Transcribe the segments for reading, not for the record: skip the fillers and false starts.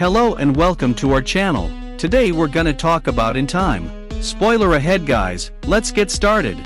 Hello and welcome to our channel. Today we're gonna talk about In Time. Spoiler ahead guys, let's get started.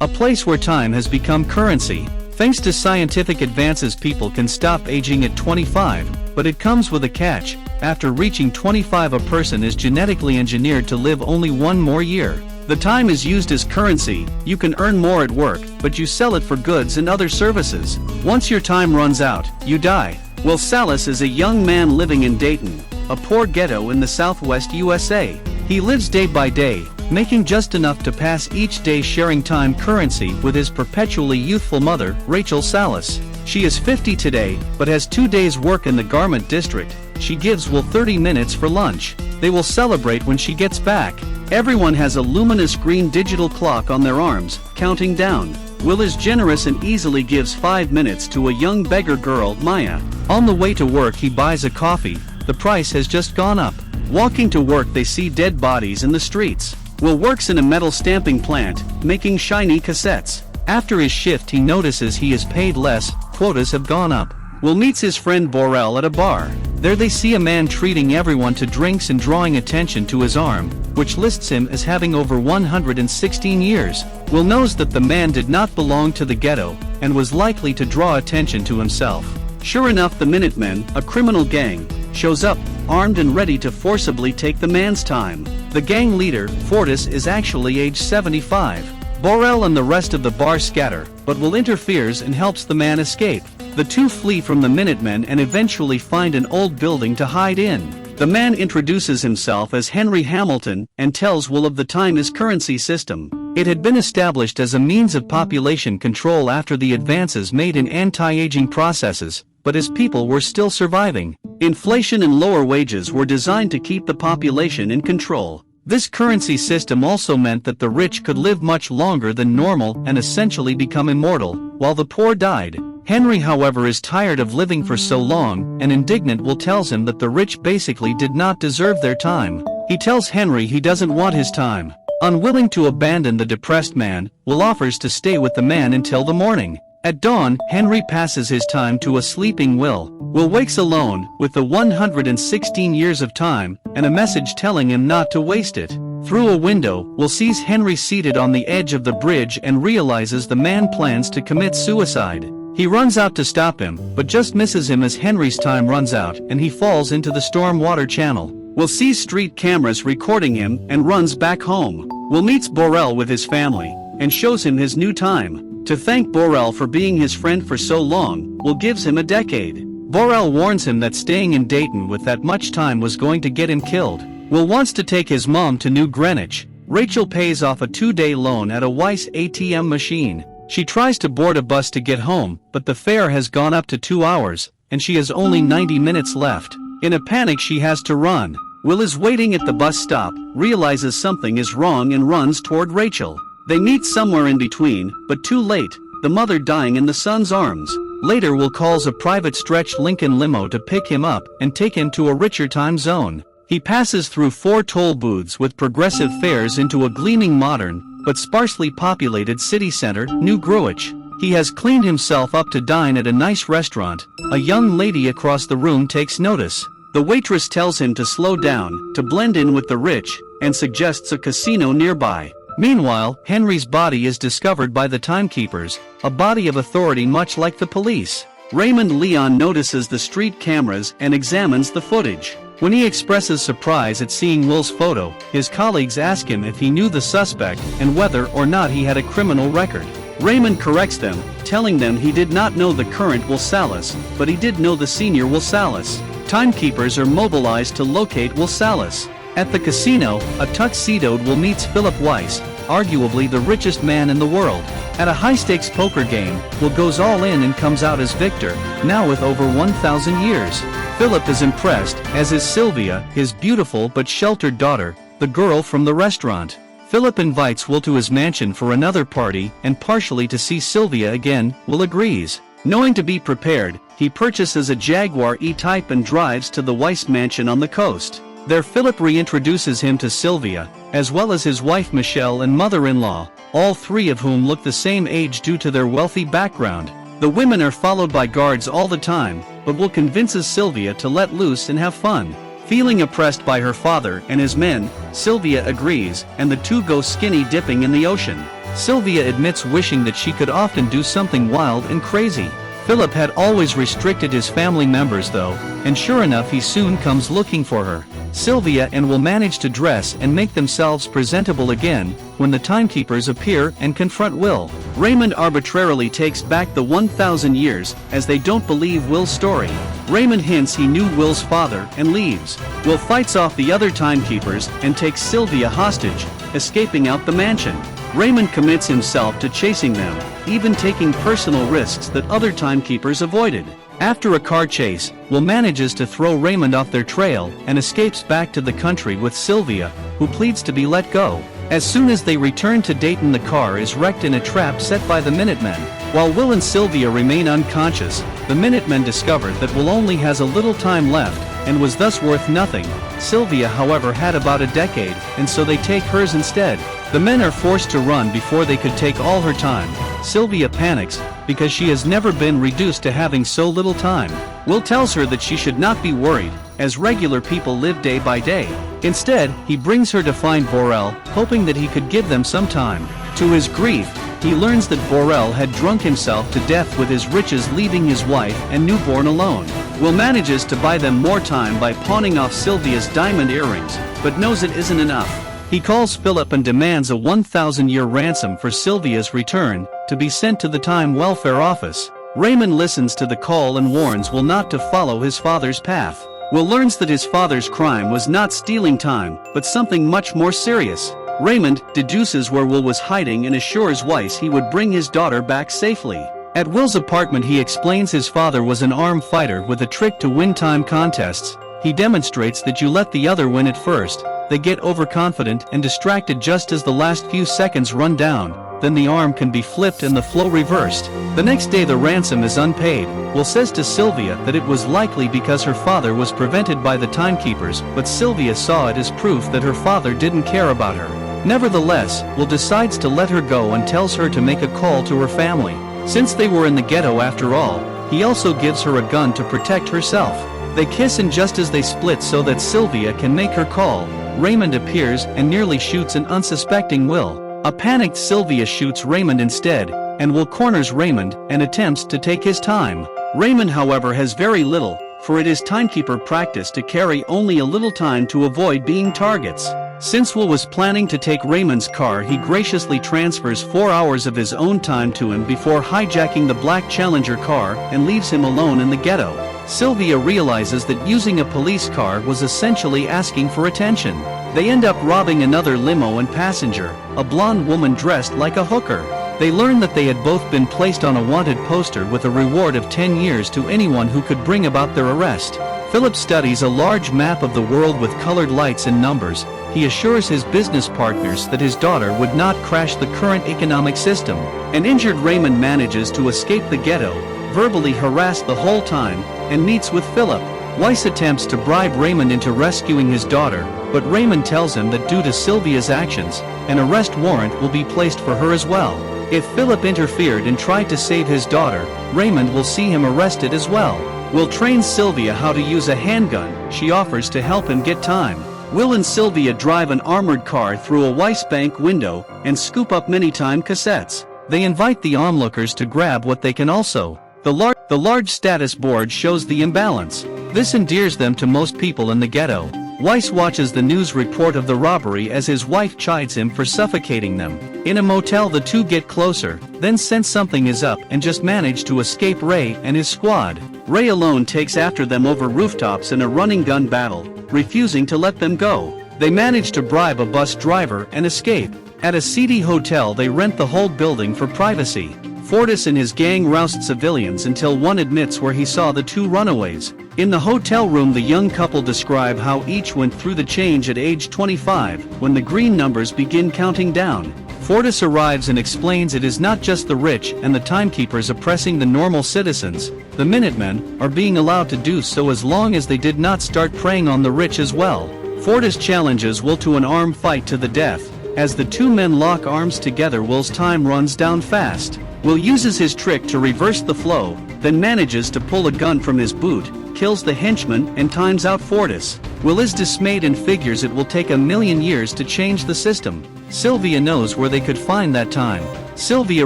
A place where time has become currency. Thanks to scientific advances people can stop aging at 25, but it comes with a catch. After reaching 25 a person is genetically engineered to live only one more year. The time is used as currency. You can earn more at work, but you sell it for goods and other services. Once your time runs out, you die. Will Salas is a young man living in Dayton, a poor ghetto in the southwest USA. He lives day by day, making just enough to pass each day, sharing time currency with his perpetually youthful mother, Rachel Salas. She is 50 today, but has 2 days work in the garment district. She gives Will 30 minutes for lunch. They will celebrate when she gets back. Everyone has a luminous green digital clock on their arms, counting down. Will is generous and easily gives 5 minutes to a young beggar girl, Maya. On the way to work he buys a coffee. The price has just gone up. Walking to work they see dead bodies in the streets. Will works in a metal stamping plant, making shiny cassettes. After his shift he notices he is paid less, quotas have gone up. Will meets his friend Borel at a bar. There they see a man treating everyone to drinks and drawing attention to his arm, which lists him as having over 116 years. Will knows that the man did not belong to the ghetto, and was likely to draw attention to himself. Sure enough, the Minutemen, a criminal gang, shows up, armed and ready to forcibly take the man's time. The gang leader, Fortis, is actually age 75. Borel and the rest of the bar scatter, but Will interferes and helps the man escape. The two flee from the Minutemen and eventually find an old building to hide in. The man introduces himself as Henry Hamilton and tells Will of the time as currency system. It had been established as a means of population control after the advances made in anti-aging processes, but as people were still surviving. Inflation and lower wages were designed to keep the population in control. This currency system also meant that the rich could live much longer than normal and essentially become immortal, while the poor died. Henry, however, is tired of living for so long, and indignant Will tells him that the rich basically did not deserve their time. He tells Henry he doesn't want his time. Unwilling to abandon the depressed man, Will offers to stay with the man until the morning. At dawn, Henry passes his time to a sleeping Will. Will wakes alone, with the 116 years of time, and a message telling him not to waste it. Through a window, Will sees Henry seated on the edge of the bridge and realizes the man plans to commit suicide. He runs out to stop him, but just misses him as Henry's time runs out and he falls into the storm water channel. Will sees street cameras recording him and runs back home. Will meets Borel with his family and shows him his new time. To thank Borel for being his friend for so long, Will gives him a decade. Borel warns him that staying in Dayton with that much time was going to get him killed. Will wants to take his mom to New Greenwich. Rachel pays off a 2-day loan at a Weiss ATM machine. She tries to board a bus to get home, but the fare has gone up to 2 hours, and she has only 90 minutes left. In a panic she has to run. Will is waiting at the bus stop, realizes something is wrong and runs toward Rachel. They meet somewhere in between, but too late, the mother dying in the son's arms. Later Will calls a private stretched Lincoln limo to pick him up and take him to a richer time zone. He passes through 4 toll booths with progressive fares into a gleaming modern, but sparsely populated city center, New Greenwich. He has cleaned himself up to dine at a nice restaurant. A young lady across the room takes notice. The waitress tells him to slow down, to blend in with the rich, and suggests a casino nearby. Meanwhile, Henry's body is discovered by the timekeepers, a body of authority much like the police. Raymond Leon notices the street cameras and examines the footage. When he expresses surprise at seeing Will's photo, his colleagues ask him if he knew the suspect and whether or not he had a criminal record. Raymond corrects them, telling them he did not know the current Will Salas, but he did know the senior Will Salas. Timekeepers are mobilized to locate Will Salas. At the casino, a tuxedoed Will meets Philip Weiss, arguably the richest man in the world. At a high-stakes poker game, Will goes all in and comes out as victor, now with over 1,000 years. Philip is impressed, as is Sylvia, his beautiful but sheltered daughter, the girl from the restaurant. Philip invites Will to his mansion for another party and partially to see Sylvia again. Will agrees. Knowing to be prepared, he purchases a Jaguar E-Type and drives to the Weiss mansion on the coast. There Philip reintroduces him to Sylvia, as well as his wife Michelle and mother-in-law, all 3 of whom look the same age due to their wealthy background. The women are followed by guards all the time, but Will convinces Sylvia to let loose and have fun. Feeling oppressed by her father and his men, Sylvia agrees, and the two go skinny dipping in the ocean. Sylvia admits wishing that she could often do something wild and crazy. Philip had always restricted his family members though, and sure enough he soon comes looking for her. Sylvia and Will manage to dress and make themselves presentable again, when the timekeepers appear and confront Will. Raymond arbitrarily takes back the 1,000 years, as they don't believe Will's story. Raymond hints he knew Will's father and leaves. Will fights off the other timekeepers and takes Sylvia hostage, escaping out the mansion. Raymond commits himself to chasing them, even taking personal risks that other timekeepers avoided. After a car chase, Will manages to throw Raymond off their trail and escapes back to the country with Sylvia, who pleads to be let go. As soon as they return to Dayton, the car is wrecked in a trap set by the Minutemen. While Will and Sylvia remain unconscious, the Minutemen discover that Will only has a little time left, and was thus worth nothing. Sylvia however had about a decade, and so they take hers instead. The men are forced to run before they could take all her time. Sylvia panics, because she has never been reduced to having so little time. Will tells her that she should not be worried, as regular people live day by day. Instead, he brings her to find Borel, hoping that he could give them some time. To his grief, he learns that Borel had drunk himself to death with his riches, leaving his wife and newborn alone. Will manages to buy them more time by pawning off Sylvia's diamond earrings, but knows it isn't enough. He calls Philip and demands a 1,000-year ransom for Sylvia's return, to be sent to the Time Welfare Office. Raymond listens to the call and warns Will not to follow his father's path. Will learns that his father's crime was not stealing time, but something much more serious. Raymond deduces where Will was hiding and assures Weiss he would bring his daughter back safely. At Will's apartment he explains his father was an armed fighter with a trick to win time contests. He demonstrates that you let the other win at first. They get overconfident and distracted just as the last few seconds run down, then the arm can be flipped and the flow reversed. The next day the ransom is unpaid. Will says to Sylvia that it was likely because her father was prevented by the timekeepers, but Sylvia saw it as proof that her father didn't care about her. Nevertheless, Will decides to let her go and tells her to make a call to her family. Since they were in the ghetto after all, he also gives her a gun to protect herself. They kiss, and just as they split so that Sylvia can make her call, Raymond appears and nearly shoots an unsuspecting Will. A panicked Sylvia shoots Raymond instead, and Will corners Raymond and attempts to take his time. Raymond however has very little, for it is timekeeper practice to carry only a little time to avoid being targets. Since Will was planning to take Raymond's car, he graciously transfers 4 hours of his own time to him before hijacking the black Challenger car and leaves him alone in the ghetto. Sylvia realizes that using a police car was essentially asking for attention. They end up robbing another limo and passenger, a blonde woman dressed like a hooker. They learn that they had both been placed on a wanted poster with a reward of 10 years to anyone who could bring about their arrest. Philip studies a large map of the world with colored lights and numbers. He assures his business partners that his daughter would not crash the current economic system. An injured Raymond manages to escape the ghetto, verbally harassed the whole time, and meets with Philip. Weiss attempts to bribe Raymond into rescuing his daughter, but Raymond tells him that due to Sylvia's actions, an arrest warrant will be placed for her as well. If Philip interfered and tried to save his daughter, Raymond will see him arrested as well. Will trains Sylvia how to use a handgun. She offers to help him get time. Will and Sylvia drive an armored car through a Weiss bank window and scoop up many time cassettes. They invite the onlookers to grab what they can also. The large status board shows the imbalance. This endears them to most people in the ghetto. Weiss watches the news report of the robbery as his wife chides him for suffocating them. In a motel the two get closer, then sense something is up and just manage to escape Ray and his squad. Ray alone takes after them over rooftops in a running gun battle, refusing to let them go. They manage to bribe a bus driver and escape. At a seedy hotel they rent the whole building for privacy. Fortis and his gang roust civilians until one admits where he saw the two runaways. In the hotel room the young couple describe how each went through the change at age 25, when the green numbers begin counting down. Fortis arrives and explains it is not just the rich and the timekeepers oppressing the normal citizens. The Minutemen are being allowed to do so as long as they did not start preying on the rich as well. Fortis challenges Will to an armed fight to the death. As the two men lock arms together, Will's time runs down fast. Will uses his trick to reverse the flow, then manages to pull a gun from his boot, kills the henchman and times out Fortis. Will is dismayed and figures it will take 1,000,000 years to change the system. Sylvia knows where they could find that time. Sylvia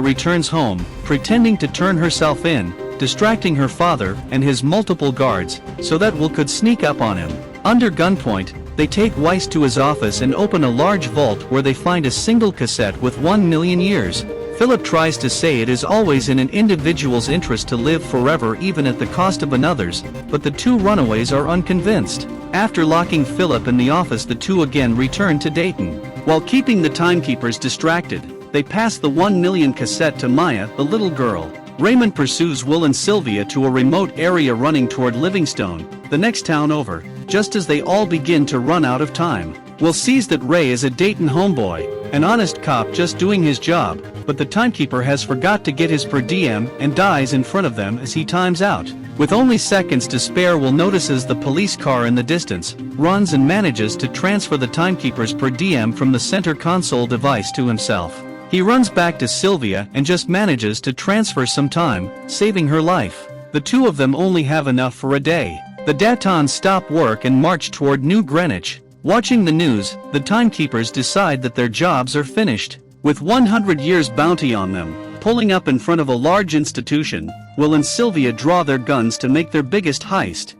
returns home, pretending to turn herself in, distracting her father and his multiple guards, so that Will could sneak up on him. Under gunpoint, they take Weiss to his office and open a large vault where they find a single cassette with 1,000,000 years. Philip tries to say it is always in an individual's interest to live forever even at the cost of another's, but the two runaways are unconvinced. After locking Philip in the office, the two again return to Dayton. While keeping the timekeepers distracted, they pass the 1,000,000 cassette to Maya, the little girl. Raymond pursues Will and Sylvia to a remote area running toward Livingstone, the next town over, just as they all begin to run out of time. Will sees that Ray is a Dayton homeboy, an honest cop just doing his job, but the timekeeper has forgot to get his per diem and dies in front of them as he times out. With only seconds to spare, Will notices the police car in the distance, runs and manages to transfer the timekeeper's per diem from the center console device to himself. He runs back to Sylvia and just manages to transfer some time, saving her life. The two of them only have enough for a day. The Datons stop work and march toward New Greenwich. Watching the news, the timekeepers decide that their jobs are finished. With 100 years bounty on them, pulling up in front of a large institution, Will and Sylvia draw their guns to make their biggest heist.